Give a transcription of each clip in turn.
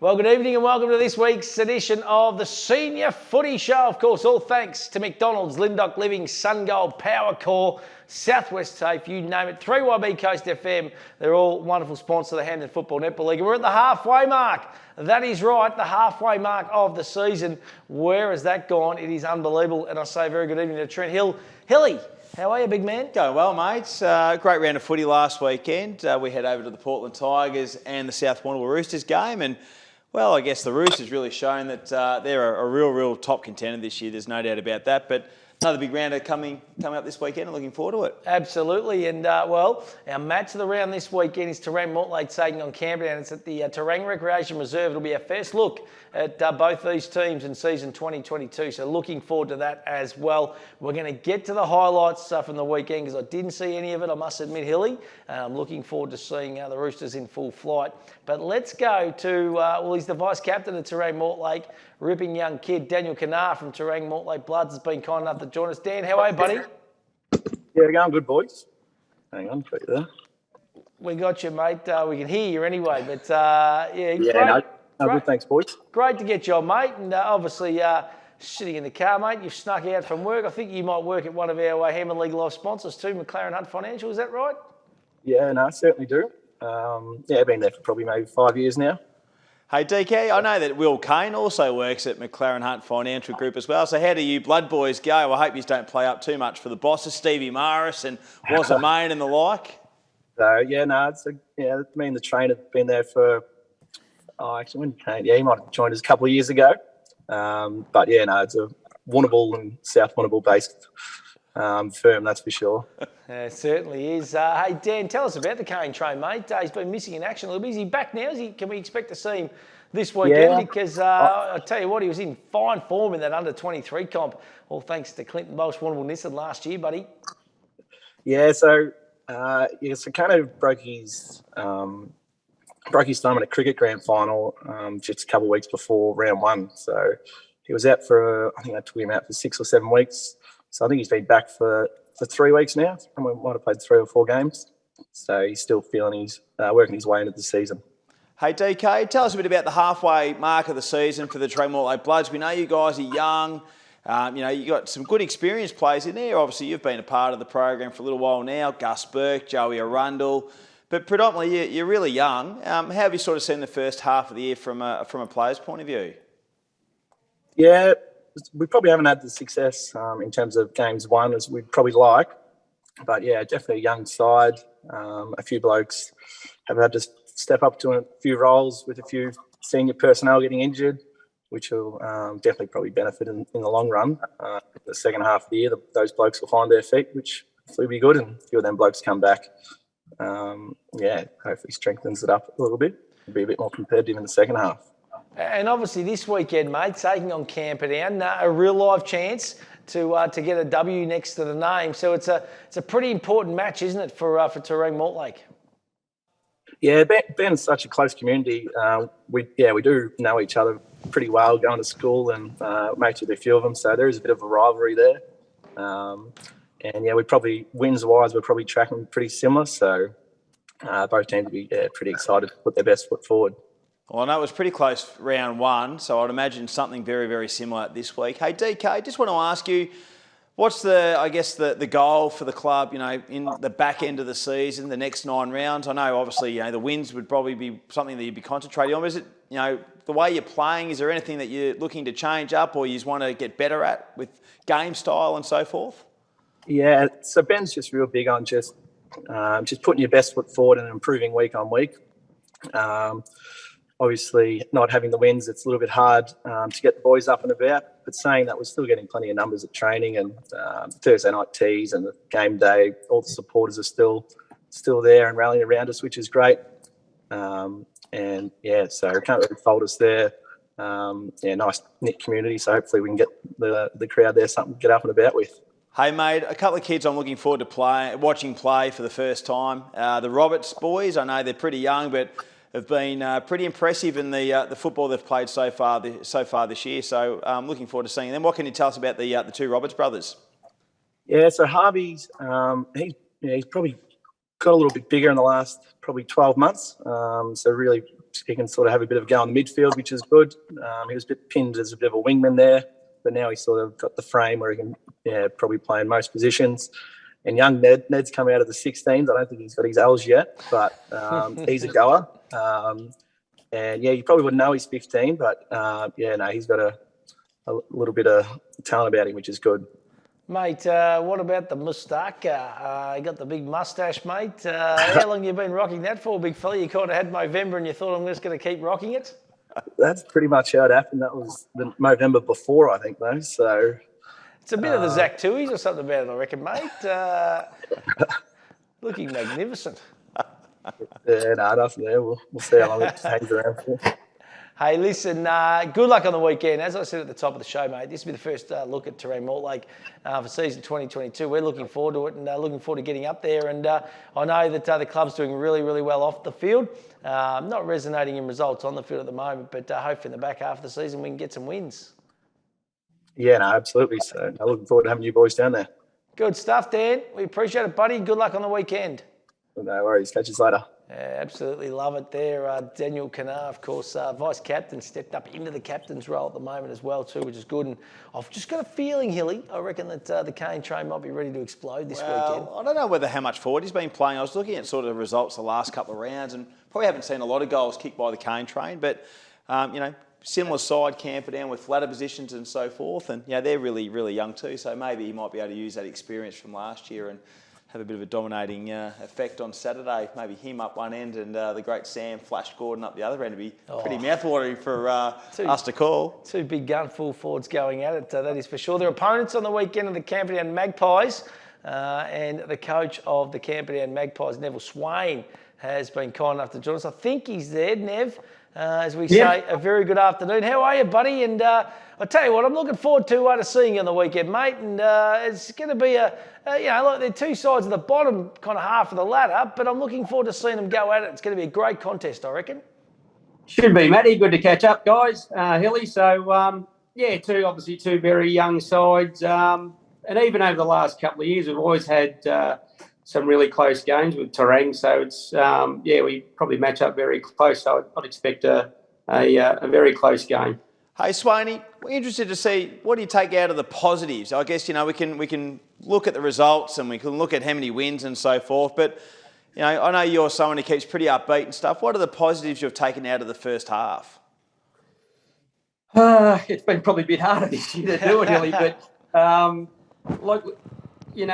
Well, good evening and welcome to this week's edition of the Senior Footy Show. Of course, all thanks to McDonald's, Lindock Living, SunGold, Powercore, Southwest Tafe, you name it, 3YB Coast FM. They're all wonderful sponsors of the Hampton Football Netball League. And we're at the halfway mark. That is right, the halfway mark of the season. Where has that gone? It is unbelievable. And I say very good evening to Trent Hill. Hilly, how are you, big man? Going well, mates. Great round of footy last weekend. We head over to the Portland Tigers and the South Warrnambool Roosters game. And, well, I guess the Roosters really shown that they're a real top contender this year. There's no doubt about that. But another big rounder coming up this weekend. I'm looking forward to it. Absolutely. And, our match of the round this weekend is Terang Mortlake taking on Camperdown. It's at the Terang Recreation Reserve. It'll be our first look at both these teams in season 2022. So looking forward to that as well. We're going to get to the highlights from the weekend because I didn't see any of it, I must admit, Hilly. I'm looking forward to seeing the Roosters in full flight. But let's go to, he's the vice captain of Terang Mortlake, ripping young kid, Daniel Kanar from Terang Mortlake Bloods, has been kind enough to join us. Dan, how are you, buddy? Yeah, going good, boys. Hang on, got you there. We got you, mate. We can hear you anyway, but Good, thanks, boys. Great to get you on, mate. And obviously, sitting in the car, mate, you've snuck out from work. I think you might work at one of our Hammond League Life sponsors too, McLaren Hunt Financial. Is that right? Yeah, no, I certainly do. I've been there for probably maybe 5 years now. Hey, DK, I know that Will Kane also works at McLaren Hunt Financial Group as well. So how do you Blood Boys go? I hope you don't play up too much for the bosses, Stevie Morris and Wazza Main and the like. So, me and the trainer have been there for, when Kane, he might have joined us a couple of years ago. It's a Warrnambool and South Warrnambool based firm, that's for sure. It certainly is. Hey, Dan, tell us about the Kane train, mate. He's been missing in action a little bit. Is he back now? Can we expect to see him this weekend? Yeah. Because I tell you what, he was in fine form in that under-23 comp, all thanks to Clinton Bosch, Warrnambool Nissan last year, buddy. Yeah, so kind of broke his thumb in a cricket grand final just a couple of weeks before round one. So he was out I think I took him out for 6 or 7 weeks. So I think he's been back for 3 weeks now. We might have played 3 or 4 games. So he's still working his way into the season. Hey, DK, tell us a bit about the halfway mark of the season for the Terang Mortlake Bloods. We know you guys are young. You got some good experienced players in there. Obviously, you've been a part of the program for a little while now. Gus Burke, Joey Arundel. But predominantly, you're really young. How have you sort of seen the first half of the year from a player's point of view? Yeah, we probably haven't had the success in terms of games won as we'd probably like. But, yeah, definitely a young side. A few blokes have had to step up to a few roles with a few senior personnel getting injured, which will definitely probably benefit in the long run. The second half of the year, those blokes will find their feet, which hopefully will be good, and a few of them blokes come back. Hopefully strengthens it up a little bit, be a bit more competitive in the second half. And obviously this weekend, mate, taking on Camperdown, a real live chance to get a W next to the name. So it's a pretty important match, isn't it, for Terang Mortlake? Yeah, being such a close community, we do know each other pretty well, going to school and mates with a few of them. So there is a bit of a rivalry there. Wins-wise, we're probably tracking pretty similar. So both teams will be pretty excited to put their best foot forward. Well, I know it was pretty close round one, so I'd imagine something very, very similar this week. Hey, DK, just want to ask you, what's the goal for the club, in the back end of the season, the next 9 rounds? I know, obviously, the wins would probably be something that you'd be concentrating on. Is it, the way you're playing, is there anything that you're looking to change up or you just want to get better at with game style and so forth? Yeah, so Ben's just real big on just putting your best foot forward and improving week on week. Obviously, not having the wins, it's a little bit hard to get the boys up and about. But saying that, we're still getting plenty of numbers at training and Thursday night teas and the game day. All the supporters are still there and rallying around us, which is great. So it can't really fault us there. Nice knit community. So hopefully we can get the crowd there something to get up and about with. Hey, mate, a couple of kids I'm looking forward to watching play for the first time. The Roberts boys, I know they're pretty young, but have been pretty impressive in the football they've played so far this year. So I'm looking forward to seeing them. What can you tell us about the 2 Roberts brothers? Yeah, so Harvey's he's probably got a little bit bigger in the last probably 12 months. So really he can sort of have a bit of a go on the midfield, which is good. He was a bit pinned as a bit of a wingman there, but now he's sort of got the frame where he can probably play in most positions. And young Ned's coming out of the 16s. I don't think he's got his L's yet, but he's a goer. And you probably wouldn't know he's 15, but he's got a little bit of talent about him, which is good. Mate, what about the moustache? You got the big mustache, mate. How long you been rocking that for, big fella? You kind of had Movember and you thought, I'm just going to keep rocking it? That's pretty much how it happened. That was the Movember before, I think, though. So it's a bit of the Zach Tui's or something about it, I reckon, mate. Looking magnificent. Nothing there. We'll see how long it hangs around for. Hey, listen, good luck on the weekend. As I said at the top of the show, mate, this will be the first look at Terang Mortlake for season 2022. We're looking forward to it and looking forward to getting up there. And I know that the club's doing really, really well off the field. Not resonating in results on the field at the moment, but hopefully in the back half of the season we can get some wins. Yeah, no, absolutely. So I'm looking forward to having you boys down there. Good stuff, Dan. We appreciate it, buddy. Good luck on the weekend. No worries. Catch you later. Yeah, absolutely love it there. Daniel Kanar, of course, vice-captain, stepped up into the captain's role at the moment as well too, which is good. And I've just got a feeling, Hilly, I reckon that the Cane train might be ready to explode this weekend. I don't know how much forward he's been playing. I was looking at sort of the results the last couple of rounds and probably haven't seen a lot of goals kicked by the Cane train, but, similar side, Camperdown with flatter positions and so forth. And, they're really, really young too, so maybe he might be able to use that experience from last year and have a bit of a dominating effect on Saturday. Maybe him up one end and the great Sam Flash Gordon up the other end. It'd be pretty mouthwatering for us to call. Two big gun full forwards going at it, that is for sure. Their opponents on the weekend are the Camperdown Magpies, and the coach of the Camperdown Magpies, Neville Swain, has been kind enough to join us. I think he's there, Nev. As we say, a very good afternoon. How are you, buddy? And I'll tell you what, I'm looking forward to seeing you on the weekend, mate. And it's going to be look, they're two sides of the bottom kind of half of the ladder, but I'm looking forward to seeing them go at it. It's going to be a great contest, I reckon. Should be, Matty. Good to catch up, guys. Hilly. So, two very young sides. And even over the last couple of years, we've always had some really close games with Terang. So it's, we probably match up very close. So I'd expect a very close game. Hey, Swaney, we're interested to see what do you take out of the positives. I guess, we can look at the results and we can look at how many wins and so forth. But, I know you're someone who keeps pretty upbeat and stuff. What are the positives you've taken out of the first half? It's been probably a bit harder this year to do it, Hilly. But,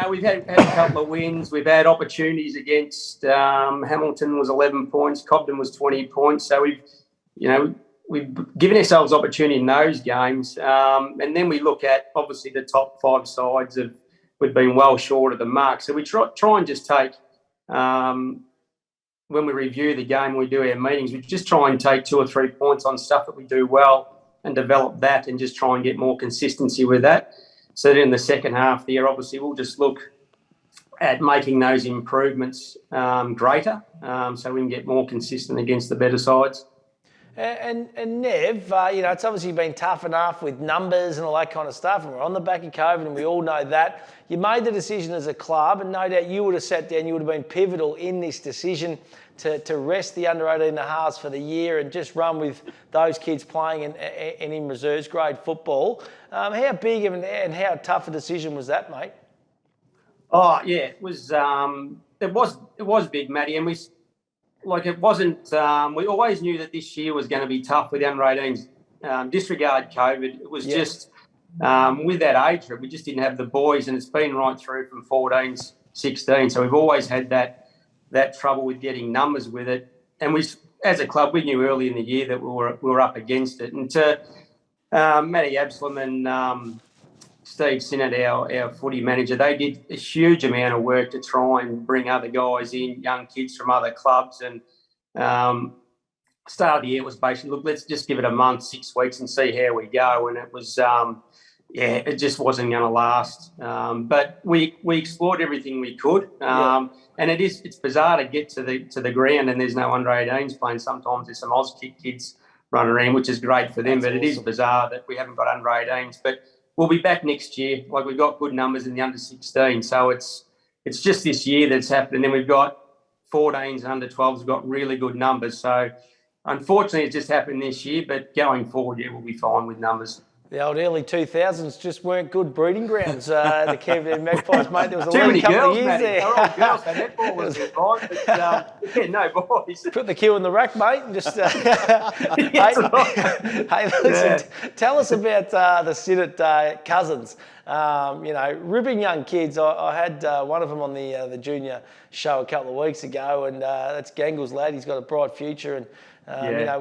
we've had a couple of wins. We've had opportunities against Hamilton was 11 points. Cobden was 20 points. So we've given ourselves opportunity in those games. And then we look at, obviously, the top five sides we've been well short of the mark. So we try and just take, when we review the game, we do our meetings, we just try and take 2 or 3 points on stuff that we do well and develop that and just try and get more consistency with that. So then in the second half of the year, obviously, we'll just look at making those improvements greater so we can get more consistent against the better sides. And Nev, it's obviously been tough enough with numbers and all that kind of stuff, and we're on the back of COVID, and we all know that. You made the decision as a club, and no doubt you would have sat down, you would have been pivotal in this decision to rest the under-18 halves for the year and just run with those kids playing in reserves grade football. How big and how tough a decision was that, mate? Oh, yeah, it was big, Matty, and it wasn't, we always knew that this year was going to be tough with the under-18s. Disregard COVID. It was just, with that age group, we just didn't have the boys, and it's been right through from 14s, 16. So we've always had that trouble with getting numbers with it. And we, as a club, we knew early in the year that we were up against it. And to Matty Absalom and Steve Sinnott, our footy manager, they did a huge amount of work to try and bring other guys in, young kids from other clubs. And start of the year was basically, look, let's just give it a month, 6 weeks and see how we go. And it was, it just wasn't going to last. But we explored everything we could. And it's bizarre to get to the ground and there's no under-18s playing. Sometimes there's some Auskick kids running around, which is great for them. That's awesome. It is bizarre that we haven't got under-18s. But we'll be back next year. We've got good numbers in the under-16. So it's just this year that's happened. And then we've got 14s and under-12s. We've got really good numbers. So unfortunately, it just happened this year. But going forward, yeah, we'll be fine with numbers. The old early 2000s just weren't good breeding grounds. The Camden Magpies, mate. There was a Too lean many couple girls, of years Matty. there. They're all girls, so netball was fine. But yeah, no boys. Put the cue in the rack, mate, and just. Hey, listen. Tell us about the sit at Cousins. Ripping young kids. I had one of them on the junior show a couple of weeks ago, and that's Gangle's lad. He's got a bright future, and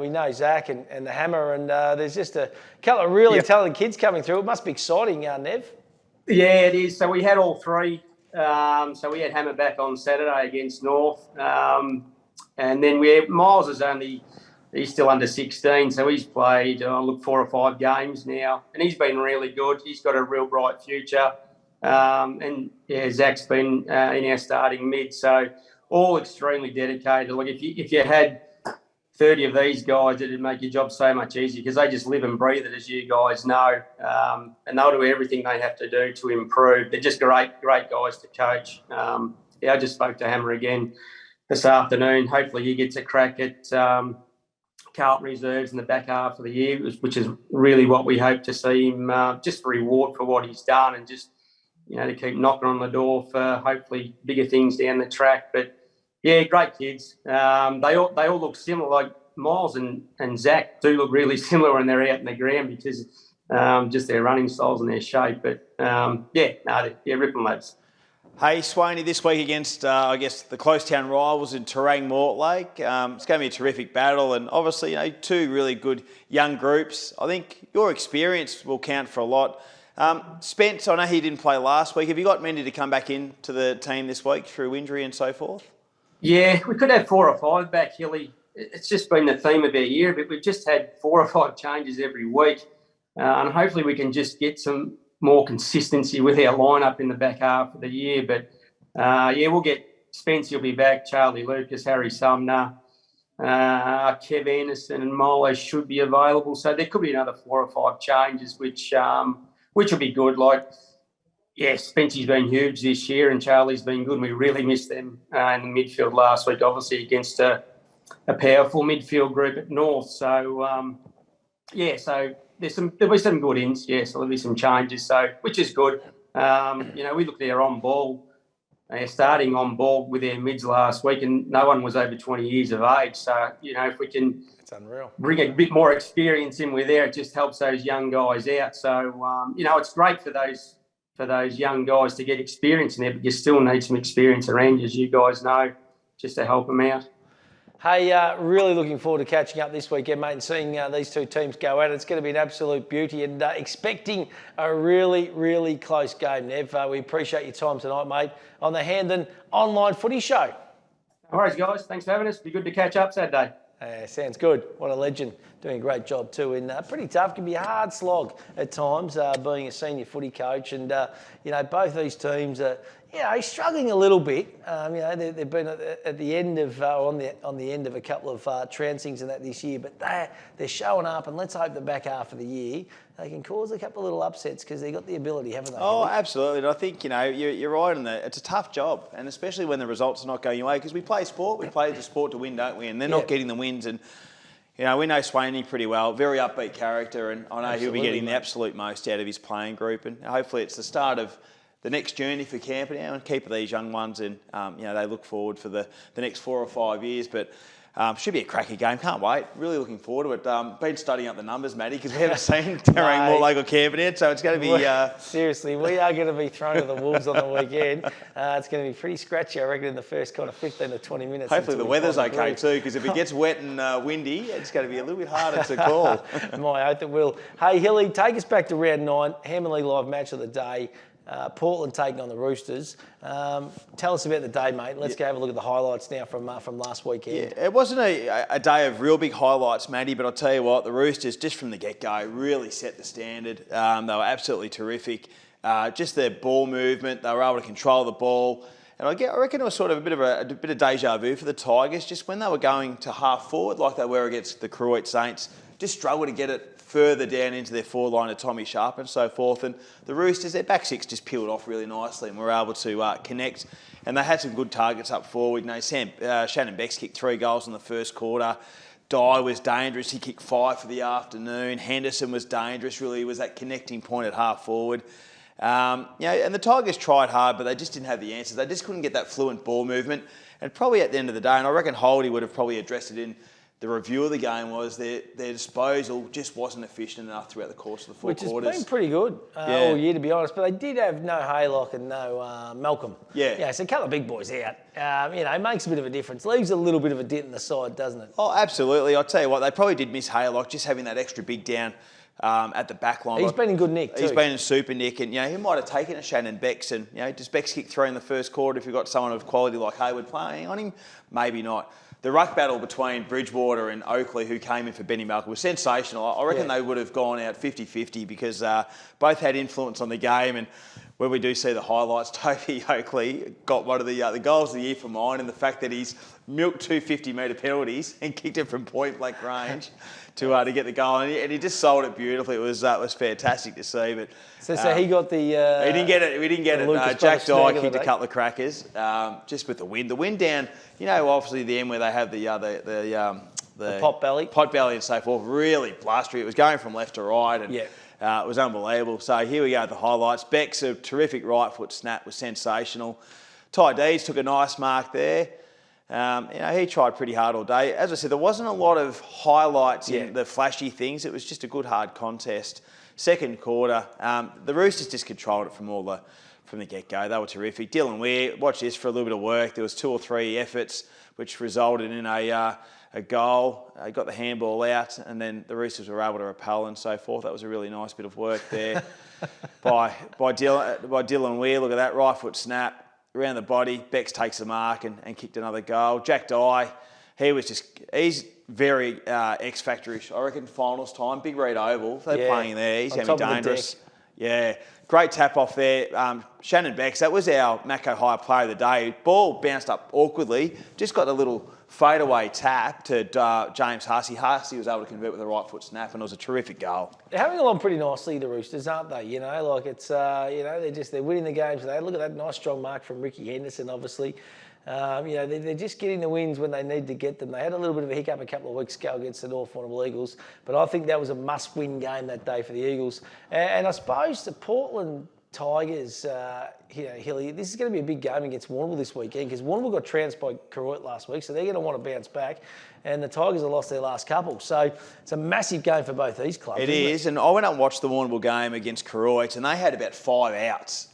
we know Zach and the Hammer, and there's just a couple of really talented kids coming through. It must be exciting, Nev. Yeah, it is. So we had all three. So we had Hammer back on Saturday against North, and then Miles is he's still under 16, so he's played 4 or 5 games now, and he's been really good. He's got a real bright future, and Zach's been in our starting mid, so all extremely dedicated. Like if you had 30 of these guys, it'd make your job so much easier because they just live and breathe it, as you guys know, and they'll do everything they have to do to improve. They're just great guys to coach. I just spoke to Hammer again this afternoon. Hopefully he gets a crack at Carlton reserves in the back half of the year, which is really what we hope to see him, just for reward for what he's done, and just to keep knocking on the door for hopefully bigger things down the track. But yeah, great kids. They all look similar. Like Miles and Zach do look really similar when they're out in the ground because just their running styles and their shape. But ripping lads. Hey, Swaney, this week against, the close town rivals in Terang Mortlake. It's going to be a terrific battle, and obviously, two really good young groups. I think your experience will count for a lot. Spence, I know he didn't play last week. Have you got many to come back into the team this week through injury and so forth? Yeah, we could have 4 or 5 back, Hilly. It's just been the theme of our year, but we've just had 4 or 5 changes every week, and hopefully we can just get some more consistency with our lineup in the back half of the year. But we'll get Spence, he'll be back, Charlie Lucas, Harry Sumner, Kev Anderson and Molo should be available. So there could be another 4 or 5 changes, which will be good. Spency's been huge this year and Charlie's been good. And we really missed them in the midfield last week, obviously against a powerful midfield group at North. So, so there'll be some good ins, so there'll be some changes, so which is good. We looked at our on-ball, starting on-ball with our mids last week, and no one was over 20 years of age. So, if we can It's unreal. Bring a bit more experience in with there, it just helps those young guys out. So, it's great for those young guys to get experience in there, but you still need some experience around you, as you guys know, just to help them out. Hey, really looking forward to catching up this weekend, mate, and seeing these two teams go at it. It's going to be an absolute beauty, and expecting a really, really close game, Nev. We appreciate your time tonight, mate, on the Handon Online Footy Show. No worries, guys. Thanks for having us. Be good to catch up Saturday. Sounds good. What a legend. Doing a great job too. And pretty tough. Can be a hard slog at times, being a senior footy coach. And, both these teams are, struggling a little bit. They've been at the end of, on the end of a couple of trouncings and that this year. But they're showing up, and let's hope the back half of the year they can cause a couple of little upsets because they've got the ability, haven't they? Oh, absolutely. And I think, you're right in that. It's a tough job, and especially when the results are not going your way, because we play sport. We play the sport to win, don't we? And they're not getting the wins. And, we know Swaney pretty well, very upbeat character, and I know he'll be getting the absolute most out of his playing group. And hopefully it's the start of the next journey for Camperdown and keep these young ones, and they look forward for the next 4 or 5 years. But should be a cracky game. Can't wait. Really looking forward to it. Been studying up the numbers, Matty, because we haven't seen Terang Mortlake or Camperdown, so it's going to be... Seriously, we are going to be thrown to the wolves on the weekend. It's going to be pretty scratchy, I reckon, in the first kind of 15 to 20 minutes. Hopefully the weather's okay too, because if it gets wet and windy, it's going to be a little bit harder to call. My oath it will. Hey, Hilly, take us back to round 9, Hammerley Live match of the day. Portland taking on the Roosters. Tell us about the day, mate. Let's go have a look at the highlights now from last weekend. Yeah, it wasn't a day of real big highlights, Matty, but I'll tell you what, the Roosters, just from the get-go, really set the standard. They were absolutely terrific. Just their ball movement, they were able to control the ball. And I reckon it was sort of a bit of deja vu for the Tigers, just when they were going to half forward like they were against the Koroit Saints, just struggled to get it further down into their forward line of Tommy Sharp and so forth. And the Roosters, their back six just peeled off really nicely and were able to connect. And they had some good targets up forward. Shannon Becks kicked 3 goals in the first quarter. Dye was dangerous. He kicked 5 for the afternoon. Henderson was dangerous. Really was that connecting point at half forward. And the Tigers tried hard, but they just didn't have the answers. They just couldn't get that fluent ball movement. And probably at the end of the day, and I reckon Holdy would have probably addressed it in the review of the game, was their disposal just wasn't efficient enough throughout the course of the four quarters. Which has been pretty good all year, to be honest. But they did have no Haylock and no Malcolm. Yeah. So a couple of big boys out. It makes a bit of a difference. Leaves a little bit of a dent in the side, doesn't it? Oh, absolutely. I'll tell you what, they probably did miss Haylock, just having that extra big down at the back line. He's been in good nick too. He's been in super nick, and he might have taken a Shannon Becks, and does Becks kick 3 in the first quarter if you've got someone of quality like Hayward playing on him? Maybe not. The ruck battle between Bridgewater and Oakley, who came in for Benny Malcolm, was sensational. I reckon they would have gone out 50-50 because both had influence on the game. And when we do see the highlights, Toby Oakley got one of the goals of the year for mine, and the fact that he's milked 2 50-metre penalties and kicked it from point-blank range to get the goal. And he just sold it beautifully. It was fantastic to see. But So he got the... he didn't get it. We didn't get it. Jack Dye kicked a couple of crackers just with the wind. The wind down, obviously the end where they have the pot belly. Pot belly and so forth, really blustery. It was going from left to right, and it was unbelievable. So here we go, the highlights. Beck's a terrific right foot snap was sensational. Ty Dees took a nice mark there. He tried pretty hard all day. As I said, there wasn't a lot of highlights in the flashy things. It was just a good hard contest. Second quarter, the Roosters just controlled it from the get-go. They were terrific. Dylan Weir, watch this for a little bit of work. There was 2 or 3 efforts which resulted in a goal. He got the handball out, and then the Roosters were able to repel and so forth. That was a really nice bit of work there by Dylan Weir. Look at that, right foot snap. Around the body, Becks takes the mark and kicked another goal. Jack Dye, he's very X-factor-ish. I reckon finals time, big red oval. If they're playing there, he's going to be dangerous. Yeah, great tap off there. Shannon Becks, that was our Mako High player of the day. Ball bounced up awkwardly, just got a little fadeaway tap to James Hussey. Hussey was able to convert with a right foot snap, and it was a terrific goal. They're having along pretty nicely, the Roosters, aren't they? They're winning the games. Look at that nice strong mark from Ricky Henderson, obviously. They're just getting the wins when they need to get them. They had a little bit of a hiccup a couple of weeks ago against the North Warrnambool Eagles, but I think that was a must-win game that day for the Eagles. And I suppose the Portland Tigers, Hilly, this is going to be a big game against Warrnambool this weekend because Warrnambool got trounced by Koroit last week, so they're going to want to bounce back. And the Tigers have lost their last couple. So it's a massive game for both these clubs. It is, and I went up and watched the Warrnambool game against Koroit, and they had about 5 outs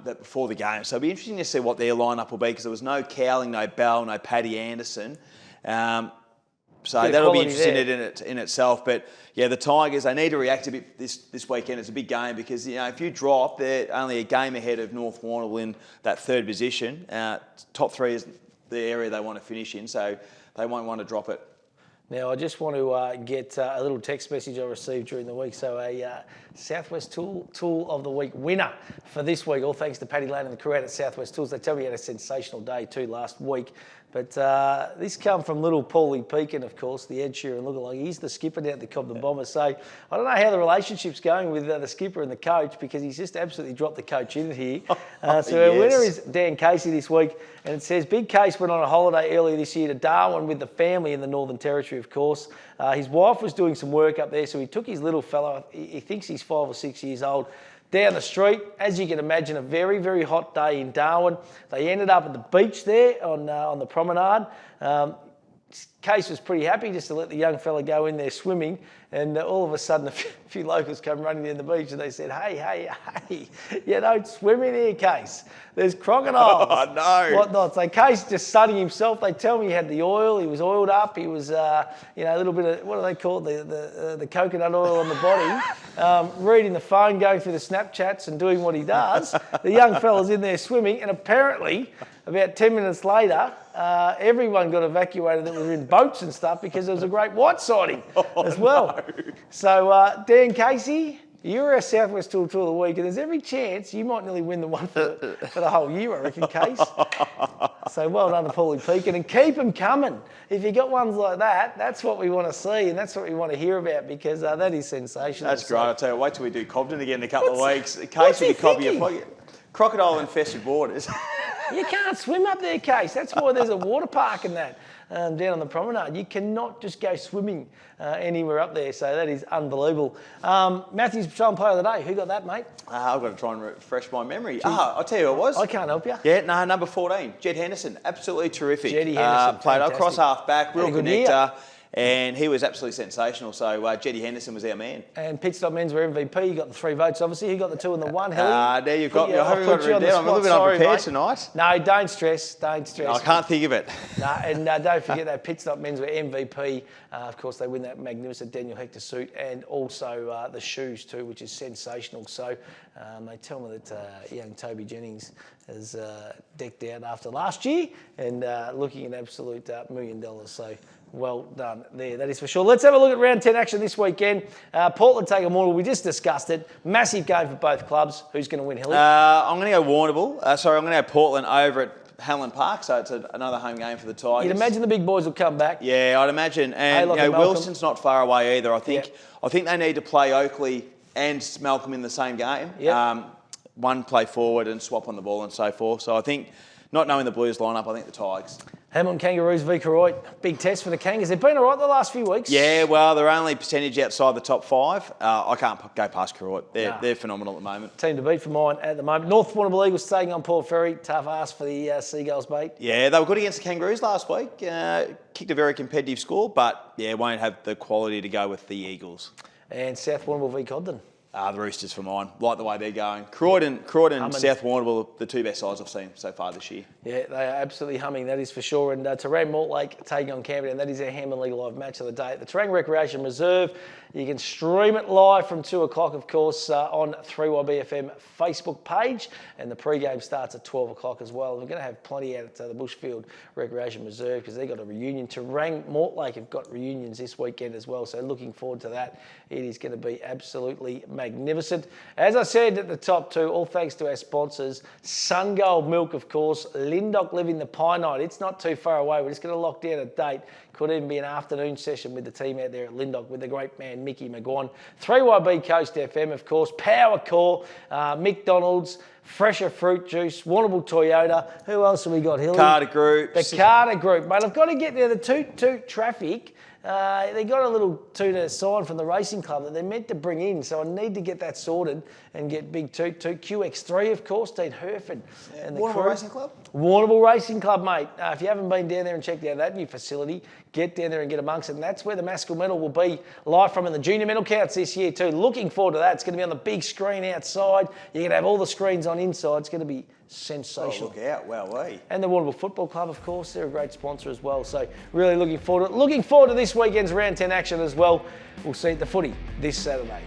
before the game. So it'll be interesting to see what their lineup will be because there was no Cowling, no Bell, no Paddy Anderson. So that'll be interesting in itself. But yeah, the Tigers, they need to react a bit this weekend. It's a big game because if you drop, they're only a game ahead of North Warrnambool in that 3rd position. Top 3 is the area they want to finish in, so they won't want to drop it. Now, I just want to get a little text message I received during the week. So a Southwest Tool of the Week winner for this week, all thanks to Paddy Lane and the crew out at Southwest Tools. They tell me he had a sensational day too last week. But this come from little Paulie Pekin, of course, the Ed Sheeran lookalike. He's the skipper down at the Cobden Bombers. So I don't know how the relationship's going with the skipper and the coach because he's just absolutely dropped the coach in here. Our winner is Dan Casey this week. And it says, Big Case went on a holiday earlier this year to Darwin with the family in the Northern Territory, of course. His wife was doing some work up there, so he took his little fella, he thinks he's 5 or 6 years old, down the street. As you can imagine, a very, very hot day in Darwin. They ended up at the beach there on the promenade. Case was pretty happy just to let the young fella go in there swimming, and all of a sudden a few locals come running down the beach and they said, hey, you don't swim in here, Case. There's crocodiles. Oh, no. Whatnot. So Case just sunning himself. They tell me he had the oil. He was oiled up. He was, a little bit of, what do they call it, the coconut oil on the body, reading the phone, going through the Snapchats and doing what he does. The young fella's in there swimming, and apparently about 10 minutes later, everyone got evacuated that were in boats and stuff because there was a great white sighting as well. No. So, Dan Casey, you're our Southwest Tool of the Week, and there's every chance you might nearly win the one for the whole year, I reckon, Case. So well done to Paulie Pekin, and keep them coming. If you got ones like that, that's what we want to see, and that's what we want to hear about because that is sensational. That's great. I'll tell you, wait till we do Cobden again in a couple of weeks. Case will be copy crocodile infested waters. You can't swim up there, Case. That's why there's a water park and that. down on the promenade. You cannot just go swimming anywhere up there. So that is unbelievable. Matthew's Patrol Player of the Day. Who got that, mate? I've got to try and refresh my memory. I'll tell you who it was. I can't help you. Yeah, no, number 14, Jed Henderson. Absolutely terrific. Jeddy Henderson, played fantastic. across half-back, real Had a good year. connector, and he was absolutely sensational. So Jeddy Henderson was our man. And Pit Stop Men's were MVP. You got the 3 votes, obviously. Who got the 2 and the 1, Hilly? There you've got me. I I haven't put got it you on written the down. I'm a little bit spot. Sorry, unprepared mate. tonight. No, don't stress. Don't stress. I can't think of it. And don't forget that Pit Stop Men's were MVP. Of course, they win that magnificent Daniel Hector suit and also the shoes too, which is sensational. So they tell me that young Toby Jennings is decked out after last year and looking an absolute $1 million. So well done there, that is for sure. Let's have a look at round 10 action this weekend. Portland take on Warrnambool. We just discussed it. Massive game for both clubs. Who's going to win, Hilly? I'm going to go Warrnambool. I'm going to go Portland over at Hanlon Park, so it's another home game for the Tigers. You'd imagine the big boys will come back. Yeah, I'd imagine. And Haylock and Malcolm. Wilson's not far away either. I think they need to play Oakley and Malcolm in the same game. Yep. One play forward and swap on the ball and so forth. So I think, not knowing the Blues lineup, I think the Tigers. Hamilton Kangaroos v Koroit. Big test for the Kangas. They've been all right the last few weeks. Yeah, well, they're only percentage outside the top 5. I can't go past Koroit. They're phenomenal at the moment. Team to beat for mine at the moment. North Warrnambool Eagles taking on Port Fairy. Tough ask for the Seagulls, mate. Yeah, they were good against the Kangaroos last week. Kicked a very competitive score, but won't have the quality to go with the Eagles. And South Warrnambool v Codden. The Roosters for mine. Like the way they're going. Croydon and South Warrnambool are the 2 best sides I've seen so far this year. Yeah, they are absolutely humming, that is for sure. And Terang Mortlake taking on Camberdown. That is our Hammond League Live match of the day at the Terang Recreation Reserve. You can stream it live from 2 o'clock, of course, on 3YBFM Facebook page. And the pre-game starts at 12 o'clock as well. We're going to have plenty out at the Bushfield Recreation Reserve because they've got a reunion. Terang Mortlake have got reunions this weekend as well. So looking forward to that. It is going to be absolutely magnificent. As I said at the top 2, all thanks to our sponsors, SunGold Milk, of course, Lindock Living the Pie Night. It's not too far away. We're just going to lock down a date. Could even be an afternoon session with the team out there at Lindock with the great man Mickey McGuan. 3YB Coast FM, of course, Power Core, McDonald's, Fresher Fruit Juice, Warrnambool Toyota. Who else have we got, Hilly? Carter Group. The Carter Group. Mate, I've got to get there. The toot traffic. They got a little tuna sign from the racing club that they're meant to bring in, so I need to get that sorted and get big toot QX3, of course, Dean Herford and the Warrnambool crew. Racing Club? Warrnambool Racing Club, mate. If you haven't been down there and checked out that new facility, get down there and get amongst it. And that's where the Maskell Medal will be live from in the junior medal counts this year too. Looking forward to that. It's going to be on the big screen outside. You're going to have all the screens on inside. It's going to be sensational. Oh, look out. Wowee. And the Warrnambool Football Club, of course, they're a great sponsor as well. So really looking forward to it. Looking forward to this weekend's round 10 action as well. We'll see you at the footy this Saturday.